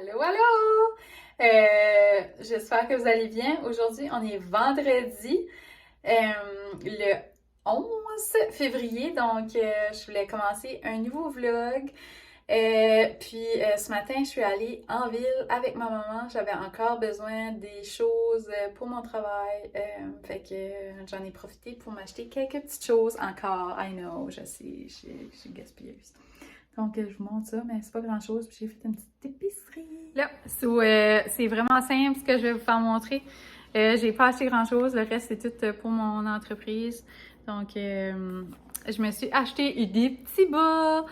Allô, allô! J'espère que vous allez bien. Aujourd'hui, on est vendredi, le 11 février, donc je voulais commencer un nouveau vlog. Ce matin, je suis allée en ville avec ma maman. J'avais encore besoin des choses pour mon travail. Fait que j'en ai profité pour m'acheter quelques petites choses encore. I know, je sais, je suis gaspilleuse. Donc, je vous montre ça, mais c'est pas grand-chose. Puis j'ai fait une petite épicerie. Là, c'est vraiment simple ce que je vais vous faire montrer. J'ai pas acheté grand-chose. Le reste, c'est tout pour mon entreprise. Donc, je me suis acheté des petits bas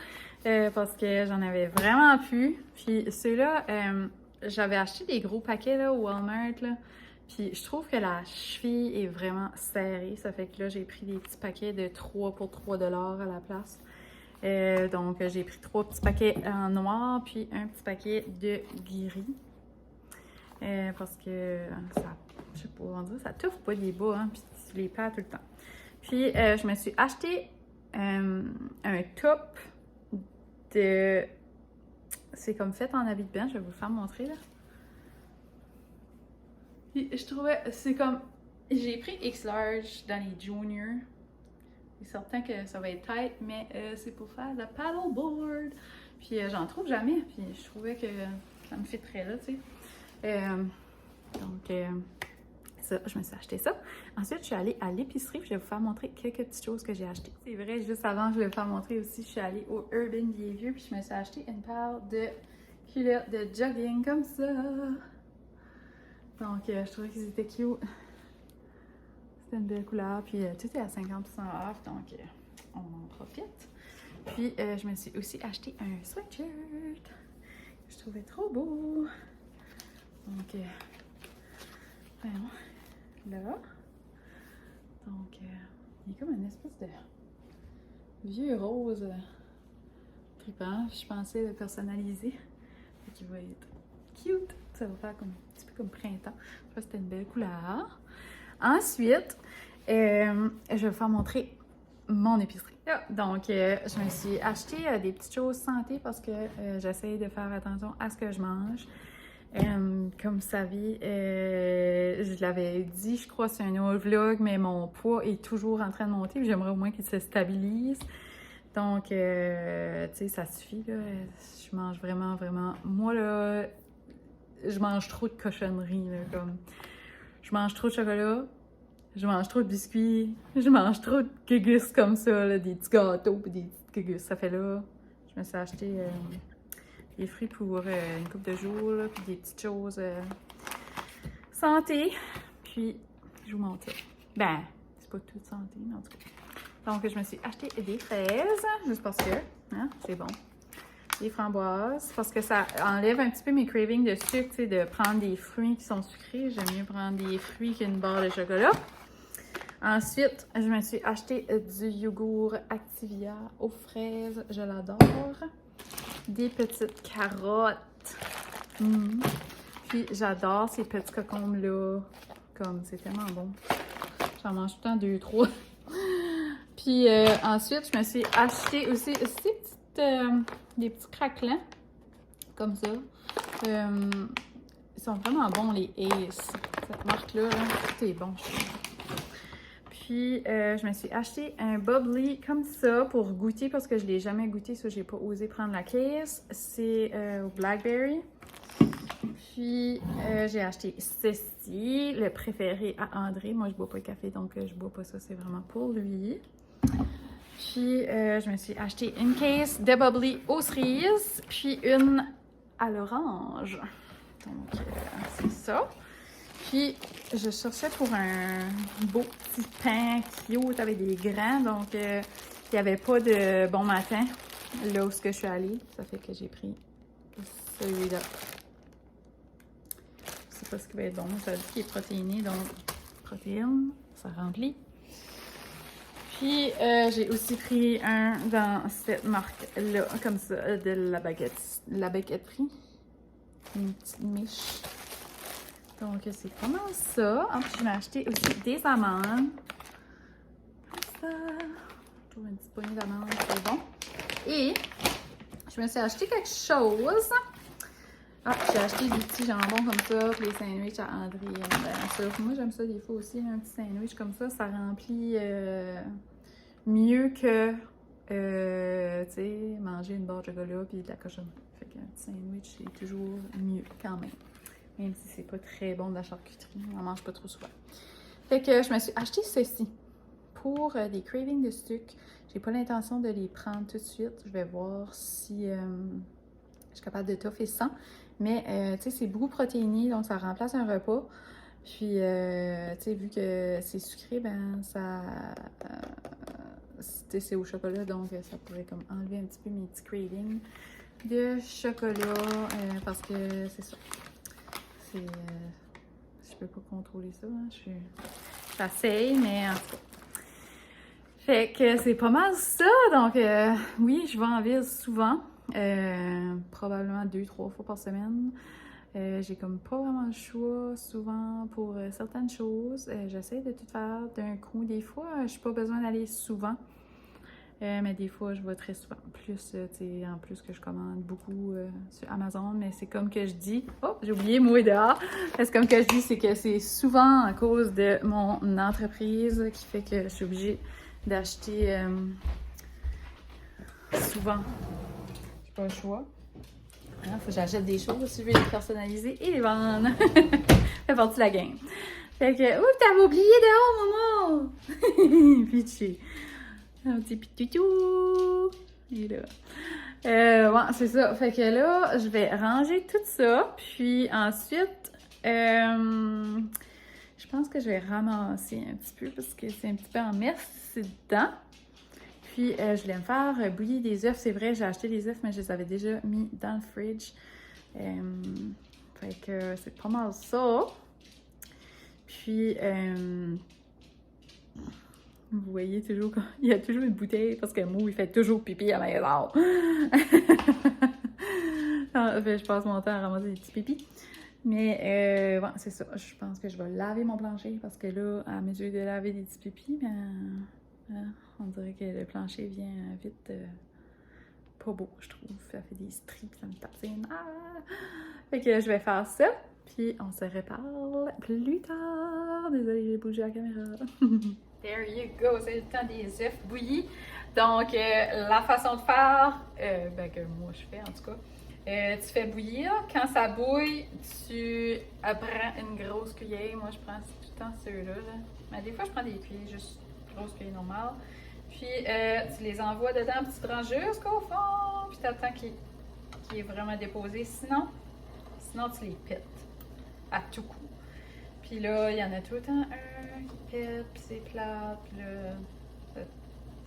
parce que j'en avais vraiment plus. Puis ceux-là, j'avais acheté des gros paquets là, au Walmart. Là. Puis je trouve que la cheville est vraiment serrée. Ça fait que là, j'ai pris des petits paquets de 3 pour 3 $ à la place. Donc, j'ai pris 3 petits paquets en noir, puis un petit paquet de gris. Parce que ça, je sais pas, on dirait ça t'offre pas les bas, hein, puis tu les perds tout le temps. Puis, je me suis acheté un top de... C'est comme fait en habit de bain, je vais vous le faire montrer, là. Puis, je trouvais, c'est comme... J'ai pris X large dans les juniors. C'est certain que ça va être tight, mais c'est pour faire le paddleboard. Puis j'en trouve jamais, puis je trouvais que ça me fitterait là, tu sais. Ça, je me suis acheté ça. Ensuite, je suis allée à l'épicerie, puis je vais vous faire montrer quelques petites choses que j'ai achetées. C'est vrai, juste avant, je vais vous faire montrer aussi, je suis allée au Urban Behavior, puis je me suis acheté une paire de culottes de jogging comme ça. Donc, je trouvais qu'ils étaient cute. C'est une belle couleur, puis tout est à 50% off, donc on en profite. Puis je me suis aussi acheté un sweatshirt que je trouvais trop beau. Donc, voyons, là. Donc, il est comme une espèce de vieux rose trippant. Je pensais le personnaliser. Fait qu'il va être cute. Ça va faire comme, un petit peu comme printemps. Je crois que c'était une belle couleur. Ensuite, je vais vous faire montrer mon épicerie. Donc, je me suis acheté des petites choses santé parce que j'essaie de faire attention à ce que je mange. Comme vous savez, je l'avais dit, je crois, c'est un autre vlog, mais mon poids est toujours en train de monter. J'aimerais au moins qu'il se stabilise. Donc, tu sais, ça suffit, là. Je mange vraiment, vraiment... Moi, là, je mange trop de cochonneries, là, comme... Je mange trop de chocolat, je mange trop de biscuits, je mange trop de gugus comme ça, là, des petits gâteaux et des petites gugus. Ça fait là, je me suis acheté des fruits pour une couple de jours, là, puis des petites choses santé. Puis, je vous montre ça. Ben, c'est pas tout santé, mais en tout cas. Donc, je me suis acheté des fraises, juste parce que, hein, c'est bon. Des framboises, parce que ça enlève un petit peu mes cravings de sucre, tu sais, de prendre des fruits qui sont sucrés. J'aime mieux prendre des fruits qu'une barre de chocolat. Ensuite, je me suis acheté du yogourt Activia aux fraises. Je l'adore. Des petites carottes. Puis, j'adore ces petits cocombes-là. Comme, c'est tellement bon. J'en mange tout le temps 2, 3. Puis, ensuite, je me suis acheté aussi ces petites... des petits craquelins, comme ça. Ils sont vraiment bons, les Ace. Cette marque-là, là, tout est bon. Puis, je me suis acheté un bubbly comme ça pour goûter parce que je ne l'ai jamais goûté, ça, j'ai pas osé prendre la caisse. C'est au Blackberry. Puis, j'ai acheté ceci, le préféré à André. Moi, je bois pas de café, donc je bois pas ça, c'est vraiment pour lui. Puis, je me suis acheté une case de bubbly aux cerises, puis une à l'orange. Donc, c'est ça. Puis, je cherchais pour un beau petit pain cute avec des grains. Donc, il n'y avait pas de bon matin là où je suis allée. Ça fait que j'ai pris celui-là. Je sais pas ce qui va être bon. Ça dit qu'il est protéiné, donc protéines, ça remplit. Puis, j'ai aussi pris un dans cette marque-là, comme ça, de la baguetterie. Une petite miche. Donc, c'est vraiment ça. Ensuite, je m'ai acheté aussi des amandes. Comme ça. Je trouve une petite poignée d'amandes, c'est bon. Et, je me suis acheté quelque chose. Ah, j'ai acheté des petits jambons comme ça, puis les sandwichs à André. Bien sûr. Moi, j'aime ça des fois aussi, un petit sandwich comme ça remplit mieux que, tu sais, manger une barre de chocolat puis de la cochonnerie. Fait qu'un petit sandwich, c'est toujours mieux quand même. Même si c'est pas très bon de la charcuterie, on en mange pas trop souvent. Fait que je me suis acheté ceci pour des cravings de sucre. J'ai pas l'intention de les prendre tout de suite. Je vais voir si je suis capable de toffer sans. Mais tu sais, c'est beaucoup protéiné, donc ça remplace un repas. Puis, tu sais, vu que c'est sucré, ben ça. C'est au chocolat, donc ça pourrait comme enlever un petit peu mes petits cravings de chocolat. Parce que c'est ça. C'est. Je peux pas contrôler ça. Hein. J'essaye, mais en tout cas. Fait que c'est pas mal ça. Donc, oui, je vais en ville souvent. Probablement 2-3 fois par semaine. J'ai comme pas vraiment le choix souvent pour certaines choses. J'essaie de tout faire d'un coup. Des fois, je n'ai pas besoin d'aller souvent. Mais des fois, je vais très souvent. Plus, tu sais, en plus que je commande beaucoup sur Amazon. Mais c'est comme que je dis... Oh, j'ai oublié moi dehors. C'est comme que je dis, c'est que c'est souvent à cause de mon entreprise qui fait que je suis obligée d'acheter souvent. J'ai pas le choix. Hein, faut que j'achète des choses si je veux les personnaliser et les vendre. Ça fait partie de la game. Fait que, ouh, t'avais oublié dehors, maman! Pitché. Un petit pitoutou. Il est là. Ouais, c'est ça. Fait que là, je vais ranger tout ça. Puis ensuite, je pense que je vais ramasser un petit peu parce que c'est un petit peu en messe dedans. Puis, je voulais me faire bouillir des œufs. C'est vrai, j'ai acheté des œufs, mais je les avais déjà mis dans le fridge. Fait que c'est pas mal ça. Puis, vous voyez toujours, il y a toujours une bouteille parce que Mou, il fait toujours pipi à la maison. Je passe mon temps à ramasser des petits pipis. Mais, ouais, c'est ça. Je pense que je vais laver mon plancher parce que là, à mesure de laver des petits pipis, ben, on dirait que le plancher vient vite pas beau, je trouve. Ça fait des stries, ça me patine. Ah! Fait que je vais faire ça, puis on se reparle plus tard. Désolée, j'ai bougé la caméra. There you go, c'est le temps des œufs bouillis. Donc, la façon de faire, ben que moi je fais en tout cas, tu fais bouillir. Quand ça bouille, tu prends une grosse cuillère. Moi, je prends tout le temps ceux-là. Là. Mais des fois, je prends des cuillères, juste grosse cuillère normale. Puis, tu les envoies dedans, puis tu te rends jusqu'au fond. Puis, tu attends qu'il est vraiment déposé. Sinon, tu les pètes à tout coup. Puis là, il y en a tout le temps un qui pète, puis c'est plate. Puis là,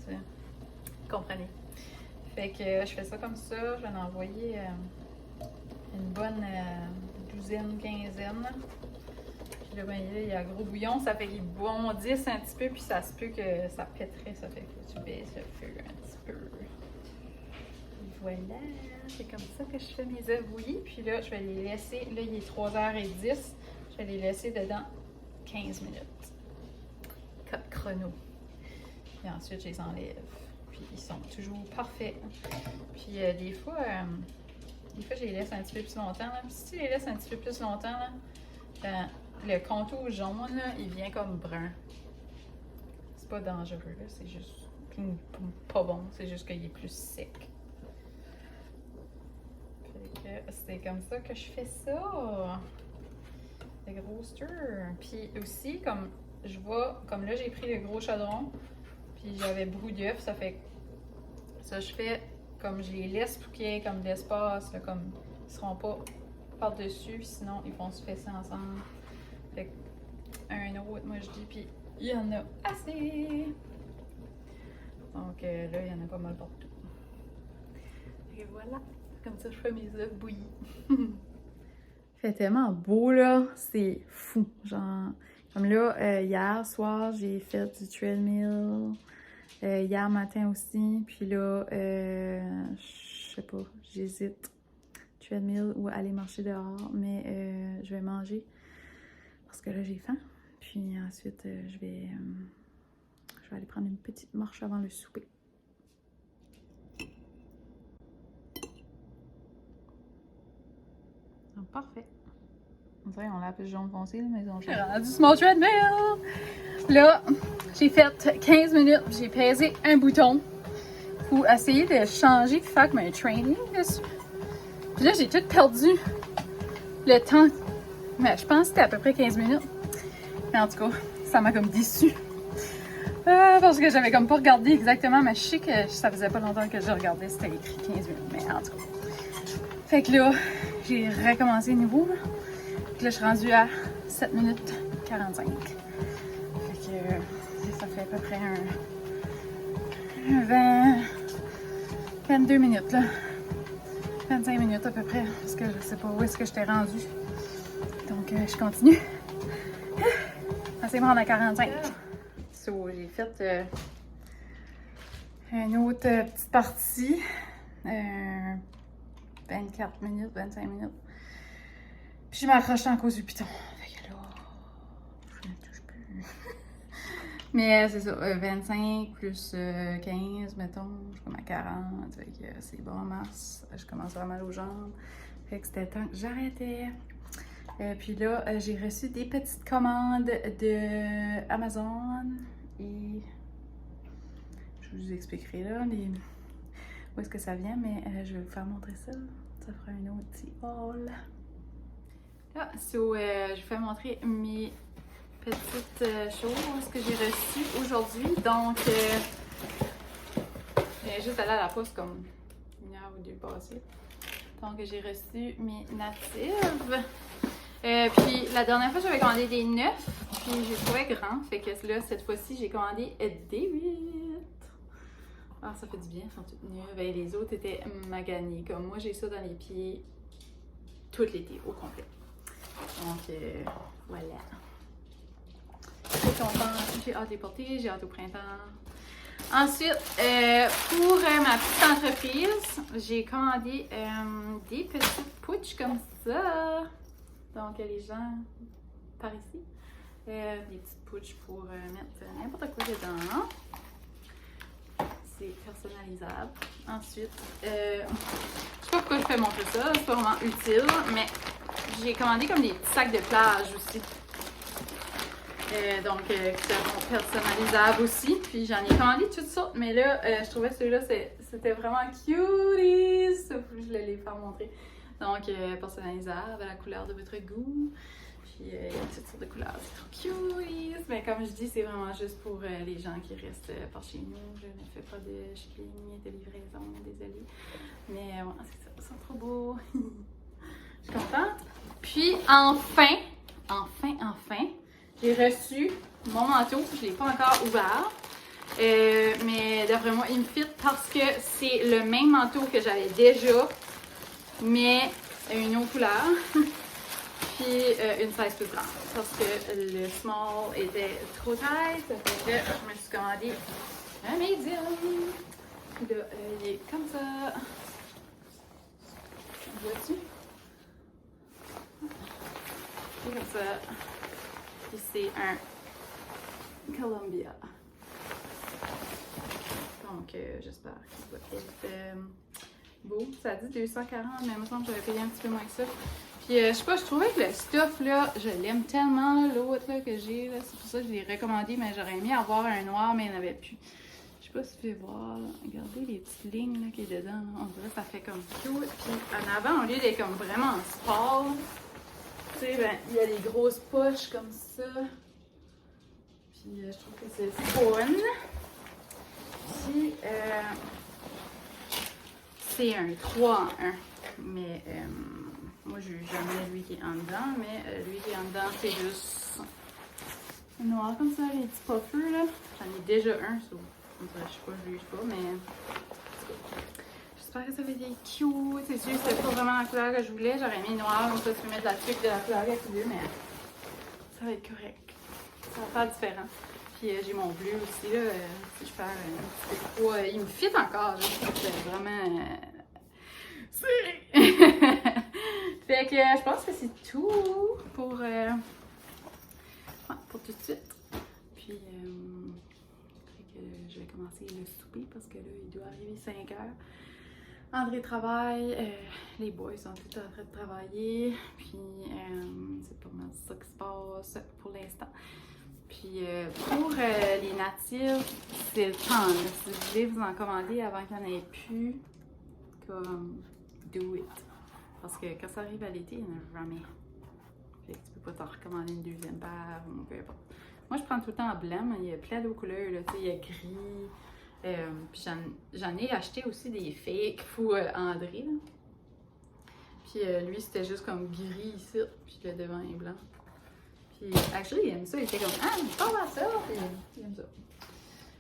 vous comprenez. Fait que je fais ça comme ça. Je vais en envoyer une bonne douzaine, quinzaine. Puis là, ben, il y a un gros bouillon. Ça fait qu'il bondisse un petit peu. Puis ça se peut que ça pèterait. Ça fait que tu baisses le feu un petit peu. Et voilà. C'est comme ça que je fais mes œufs bouillis. Puis là, je vais les laisser. Là, il est 3h10. Je vais les laisser dedans 15 minutes. Code chrono. Puis ensuite, je les enlève. Puis ils sont toujours parfaits. Puis des fois, je les laisse un petit peu plus longtemps. Là. Puis si tu les laisses un petit peu plus longtemps, là, ben, le contour jaune, là, il vient comme brun. C'est pas dangereux, là. C'est juste pas bon. C'est juste qu'il est plus sec. C'est comme ça que je fais ça. Le gros stir. Puis aussi, comme là, j'ai pris le gros chaudron. Puis j'avais beaucoup d'œufs, ça fait ça je fais comme je les laisse pour qu'il y ait comme de l'espace, comme ils seront pas par-dessus, sinon ils vont se fesser ensemble. Fait un autre, moi je dis, puis il y en a assez. Donc là, il y en a pas mal partout. Et voilà, comme ça je fais mes œufs bouillis. Fait tellement beau là, c'est fou. Genre, comme là, hier soir, j'ai fait du treadmill. Hier matin aussi, puis là, je sais pas, j'hésite, treadmill ou aller marcher dehors, mais je vais manger parce que là j'ai faim. Puis ensuite, je vais aller prendre une petite marche avant le souper. Parfait. On dirait qu'on l'a appelé jaune foncé, là, mais ils ont changé. J'ai rendu sur mon treadmill! Là, j'ai fait 15 minutes, j'ai pesé un bouton pour essayer de changer puis faire comme un training dessus. Puis là, j'ai tout perdu le temps. Mais je pense que c'était à peu près 15 minutes. Mais en tout cas, ça m'a comme déçue. Parce que j'avais comme pas regardé exactement, mais je sais que ça faisait pas longtemps que je regardais, c'était écrit 15 minutes, mais en tout cas. Fait que là, j'ai recommencé à nouveau. Là, je suis rendue à 7 minutes 45. Fait que ça fait à peu près un 22 minutes là. 25 minutes à peu près, parce que je sais pas où est-ce que je t'ai rendue. Donc, je continue. C'est bon, on a 45. So, j'ai fait une autre petite partie. 24 minutes, 25 minutes. Puis je m'accroche en cause du piton. Fait que là, je ne touche plus. Mais c'est ça, 25 plus 15, mettons, je suis comme à 40. Fait que c'est bon en mars. Je commence à avoir mal aux jambes. Fait que c'était temps que j'arrêtais. Puis là, j'ai reçu des petites commandes de Amazon. Et je vous expliquerai là où est-ce que ça vient, mais je vais vous faire montrer ça. Ça fera un autre petit haul. Là, je vais vous faire montrer mes petites choses que j'ai reçues aujourd'hui. Donc, j'ai juste allé à la poste comme une heure ou deux passée. Donc, j'ai reçu mes natives. Puis, la dernière fois, j'avais commandé des 9, puis j'ai trouvé grand. Fait que là, cette fois-ci, j'ai commandé des 8. Ah, ça fait du bien, elles sont toutes neuves. Et les autres étaient maganées. Comme moi, j'ai ça dans les pieds tout l'été, au complet. Donc, voilà. Je suis contente. J'ai hâte de les porter, j'ai hâte au printemps. Ensuite, pour ma petite entreprise, j'ai commandé des petites pouches comme ça. Donc, les gens par ici. Des petites pouches pour mettre n'importe quoi dedans. C'est personnalisable. Ensuite, je sais pas pourquoi je fais montrer ça, c'est pas vraiment utile, mais j'ai commandé comme des petits sacs de plage aussi. Donc, qui seront personnalisables aussi. Puis j'en ai commandé toutes sortes, mais là, je trouvais celui-là, c'était vraiment cuties. Je voulais les faire montrer. Donc, personnalisable à la couleur de votre goût. Puis, il y a toutes sortes de couleurs. C'est trop cuties. Mais comme je dis, c'est vraiment juste pour les gens qui restent par chez nous. Je ne fais pas de shipping ni de livraison, désolée. Mais ouais, c'est ça. Ils sont trop beaux. Je suis contente. Puis, enfin, j'ai reçu mon manteau. Je ne l'ai pas encore ouvert. Mais d'après moi, il me fit parce que c'est le même manteau que j'avais déjà, mais une autre couleur. Puis une size plus grande. Parce que le small était trop tight. Ça fait que je me suis commandé un medium. Puis là, il est comme ça. Vois-tu? Il est comme ça. Puis c'est un Columbia. Donc, j'espère qu'il va être beau. Ça dit 240, mais il me semble que j'avais payé un petit peu moins que ça. Puis, je sais pas, je trouvais que le stuff, là, je l'aime tellement, l'autre, là, que j'ai, là. C'est pour ça que je l'ai recommandé, mais j'aurais aimé avoir un noir, mais il n'y en avait plus. Je sais pas si tu peux voir, là. Regardez les petites lignes, là, qui est dedans, là. On dirait que ça fait comme cute. Puis, en avant, au lieu d'être comme vraiment en sport, tu sais, ben, il y a des grosses poches comme ça. Puis, je trouve que c'est fun. Puis, c'est un 3 en 1. Mais, moi, j'ai jamais lui qui est en dedans. Mais lui qui est en dedans, c'est juste noir comme ça, les petits puffers, là. J'en ai déjà un, so, je sais pas, je juge pas, mais j'espère que ça fait des cute. C'est sûr, c'était pas vraiment la couleur que je voulais. J'aurais mis noir, comme ça, tu peux mettre la tuque de la couleur que tu veux, mais ça va être correct. Ça va faire différent. Puis j'ai mon bleu aussi, là, si je fais un petit peu trop. Il me fit encore, là. C'est vraiment. Fait que je pense que c'est tout pour tout de suite. Puis fait que je vais commencer le souper parce que là, il doit arriver 5 heures. André travaille, les boys sont tous en train de travailler, puis c'est pas mal ça qui se passe pour l'instant. Puis pour les natifs, c'est le temps. Là. Si vous voulez vous en commander avant qu'il n'y en ait plus, comme do it. Parce que quand ça arrive à l'été, il n'y en a jamais. Fait que tu peux pas t'en recommander une deuxième paire ou peu importe. Moi, je prends tout le temps en blanc, mais il y a plein d'autres couleurs. Là. Il y a gris. Puis j'en ai acheté aussi des fakes pour André. Là. Puis lui, c'était juste comme gris ici, puis le devant est blanc. Puis, actually, il aime ça. Il était comme, ah, je parle à ça. Puis, il aime ça.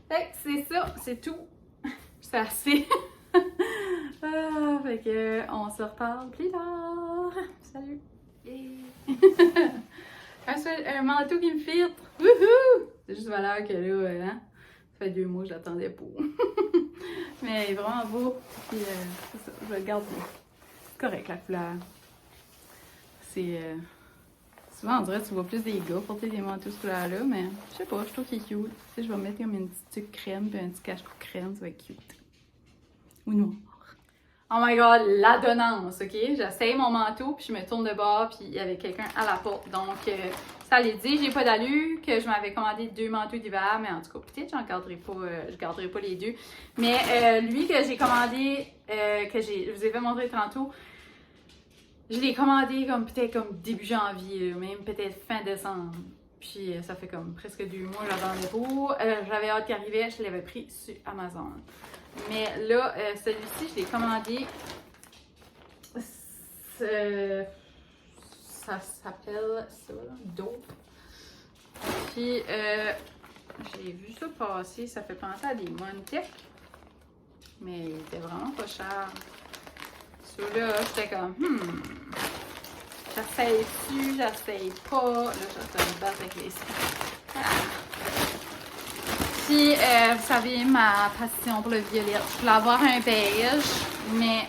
Fait que c'est ça, c'est tout. C'est assez. Fait que, on se reparle plus tard. Salut. Un manteau qui me filtre. Wouhou! C'est juste valeur que là, hein? Ça fait 2 mois que je l'attendais pour. Mais il est vraiment beau. Puis, c'est ça, je le garde. C'est correct, la couleur. C'est. Souvent, on dirait que tu vois plus des gars porter des manteaux de ce couleur-là, mais je sais pas, je trouve qu'il est cute. Tu sais, je vais mettre comme une petite tuque crème puis un petit cache-cou crème, ça va être cute. Ou noir. Oh my god, l'adonnance, ok? J'essaye mon manteau, puis je me tourne de bord, puis il y avait quelqu'un à la porte. Donc, ça allait dire, j'ai pas d'allure, que je m'avais commandé 2 manteaux d'hiver, mais en tout cas, peut-être je garderai pas les 2. Mais lui que j'ai commandé, je vous ai fait montrer tantôt, je l'ai commandé comme peut-être comme début janvier, même peut-être fin décembre. Puis ça fait comme presque 2 mois, j'attendais pour. J'avais hâte qu'il arrivait, je l'avais pris sur Amazon. Mais là, celui-ci, je l'ai commandé. Ça s'appelle ça, Dope. Puis j'ai vu ça passer, ça fait penser à des Montech. Mais il était vraiment pas cher. Celui-là, j'étais comme, j'essaye-tu, j'essaye pas. Là, je vais me battre avec les Puis, vous savez, ma passion pour le violet. Je voulais avoir un beige, mais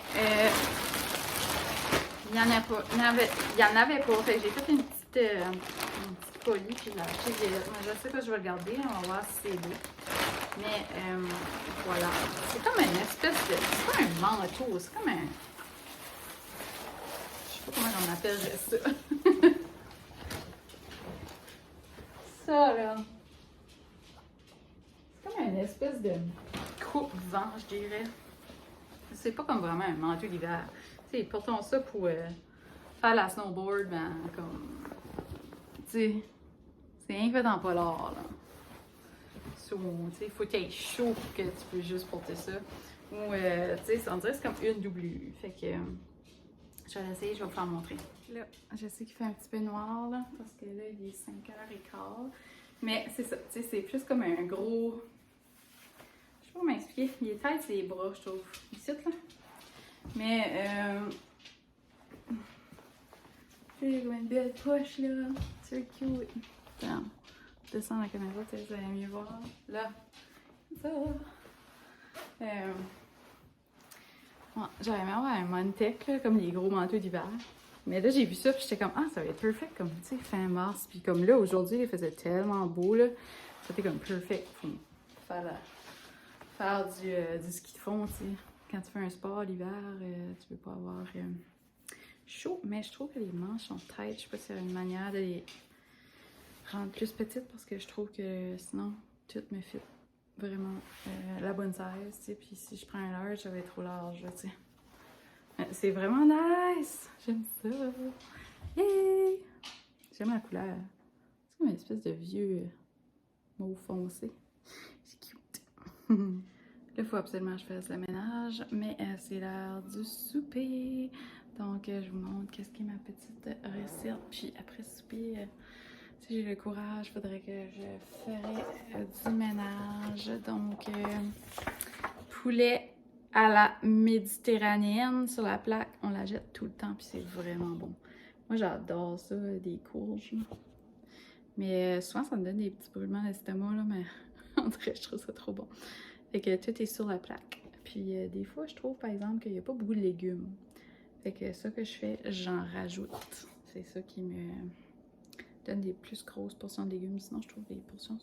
il y en avait pas. Fait que j'ai fait une petite polie, puis j'ai acheté violet. Mais je sais pas, je vais le garder, on va voir si c'est beau. Mais voilà. C'est comme une espèce de. C'est pas un manteau, c'est comme un. Je sais pas comment on appellerait ça. Ça, là. C'est comme une espèce de coupe-vent, je dirais. C'est pas comme vraiment un manteau d'hiver. Tu sais, portons ça pour faire la snowboard, ben, comme. Tu sais, c'est rien que fait en polar, là. So, tu sais, il faut qu'il y ait chaud pour que tu peux juste porter ça. Ou, tu sais, on dirait que c'est comme une doublure. Fait que. Je vais l'essayer, je vais vous faire montrer. Là, je sais qu'il fait un petit peu noir, là, parce que là, il est 5h15. Mais c'est ça, tu sais, c'est plus comme un gros. Je sais pas comment m'expliquer. Il est tight ses bras, je trouve. Ici, là. Mais, j'ai comme une belle poche, là. C'est cute. Attends, descends la caméra, tu sais, vous allez mieux voir. Là. Ça. Ouais, j'aurais aimé avoir un Montech, là, comme les gros manteaux d'hiver. Mais là, j'ai vu ça, puis j'étais comme, ah, ça va être perfect, comme, tu sais, fin mars. Puis comme là, aujourd'hui, il faisait tellement beau, là. C'était comme perfect pour faire du ski de fond, tu sais. Quand tu fais un sport l'hiver, tu peux pas avoir chaud. Mais je trouve que les manches sont tight. Je sais pas s'il y a une manière de les rendre plus petites, parce que je trouve que sinon, tout me fit vraiment la bonne size, tu sais. Puis si je prends un large, ça va être trop large, tu sais. C'est vraiment nice! J'aime ça! Yay! J'aime la couleur. C'est comme une espèce de vieux mauve foncé. C'est cute! Là, il faut absolument que je fasse le ménage, mais c'est l'heure du souper. Donc, je vous montre qu'est-ce qui est ma petite recette. Puis après souper, si j'ai le courage, il faudrait que je ferais du ménage. Donc, poulet à la méditerranéenne sur la plaque, on la jette tout le temps, puis c'est vraiment bon. Moi, j'adore ça, des courges. Mais souvent, ça me donne des petits brûlements d'estomac, là, mais en tout cas, je trouve ça trop bon. Fait que tout est sur la plaque. Puis des fois, je trouve, par exemple, qu'il n'y a pas beaucoup de légumes. Fait que ça que je fais, j'en rajoute. C'est ça qui me donne des plus grosses portions de légumes. Sinon, je trouve que les portions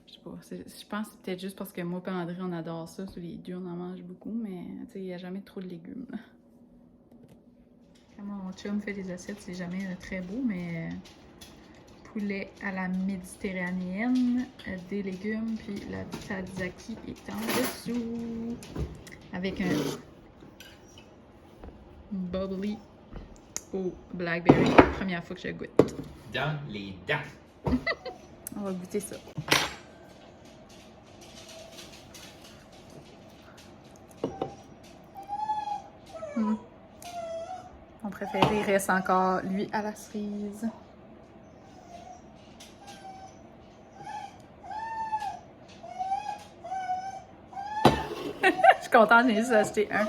Je sais pas, je pense que c'est peut-être juste parce que moi et André, on adore ça. Tous les deux, on en mange beaucoup, mais tu sais, il n'y a jamais trop de légumes. Là. Quand mon chum fait des assiettes, c'est jamais très beau, mais poulet à la méditerranéenne, des légumes, puis la tzatziki est en dessous. Avec un bubbly au blackberry. Première fois que je goûte. Dans les dents. On va goûter ça. Mon préféré reste encore, lui, à la cerise. Je suis contente, j'ai juste acheté un.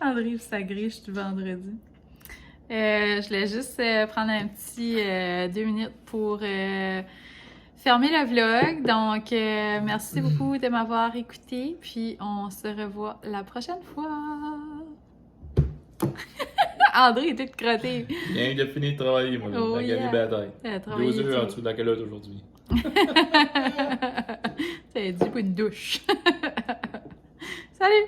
André, ça griche du vendredi. Je voulais juste prendre un petit 2 minutes pour fermer le vlog. Donc, merci beaucoup de m'avoir écouté. Puis, on se revoit la prochaine fois. André est tout crotté. Bien de finir de travailler, moi. Oh, J'ai gagné bataille. 2 heures en dessous de la calotte aujourd'hui. Ça a dû pour une douche. Salut!